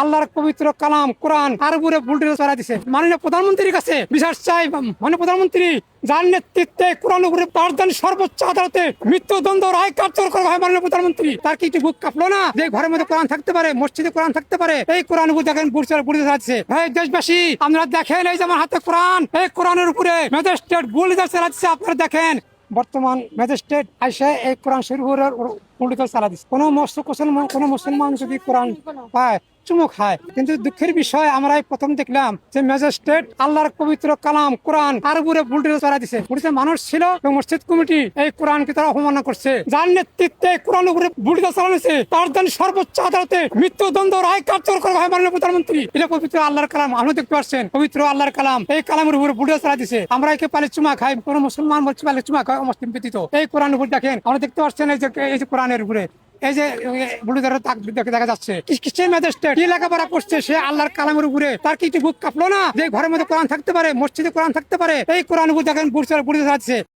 আল্লাহর পবিত্র কালাম কোরআন তার উপরে বুলডোজার চালা দিছে। মাননীয় প্রধানমন্ত্রীর কাছে বিচার চাই, মাননীয় প্রধানমন্ত্রী যার নেতৃত্বে কোরআন উপরে রাজধানী সর্বোচ্চ আদালতে মৃত্যুদণ্ড রায় কার্যকর করা হয়, মাননীয় প্রধানমন্ত্রী তার কি বুক কাঁপলো না যে ঘরের মধ্যে কোরআন থাকতে পারে, মসজিদে কোরআন থাকতে পারে? এই কোরআন উপর দেখেন বুলডোজার চালাচ্ছে। হ্যাঁ দেশবাসী, আপনারা দেখেন এই যে আমার হাতে কোরআন, এই কোরআনের উপরে ম্যাজিস্ট্রেট বুলডোজার চালাচ্ছে। আপনারা দেখেন বর্তমান ম্যাজিস্ট্রেট আইসা এই কোরআন শরীফের বুলডোজার চালা দিচ্ছে। কোনো মুসলমান যদি কোরআন পায় চুমু খায়। কিন্তু দুঃখের বিষয় আমরা প্রথম দেখলাম যে ম্যাজিস্ট্রেট আল্লাহর পবিত্র কালাম কোরআন তার উপরে বুলডোজার চালা দিছে। মানুষ ছিল এবং মসজিদ কমিটি এই কোরআনকে তারা অবমাননা করছে। যার নেতৃত্বে কোরআন উপরে বুলডোজার চালানো তার জন্য সর্বোচ্চ আদালতে মৃত্যুদণ্ড রায় কার্যকর করা হয়, মাননীয় প্রধানমন্ত্রী। এটা পবিত্র আল্লাহর কালাম, আপনি দেখতে পাচ্ছেন পবিত্র আল্লাহর কালাম, এই কালামের উপরে বুলডোজার চালা দিছে। আমরা একে পালে চুমা খাই, কোন মুসলমান বলছে পালে চুমা খায় অমুসলিম ব্যতীত। এই কোরআন উপর দেখেন, আমরা দেখতে পাচ্ছেন এই যে কোরআনের উপরে এই যে বুলডোজারের দাগ দেখা যাচ্ছে। কিসের ম্যাজিস্ট্রেট কি লেখাপড়া করছে সে আল্লাহর কালামের উপরে? তার কি বুক কাঁপলো না যে ঘরের মধ্যে কোরআন থাকতে পারে, মসজিদে কোরআন থাকতে পারে? এই কোরআন উপর দেখেন বুলডোজার আছে।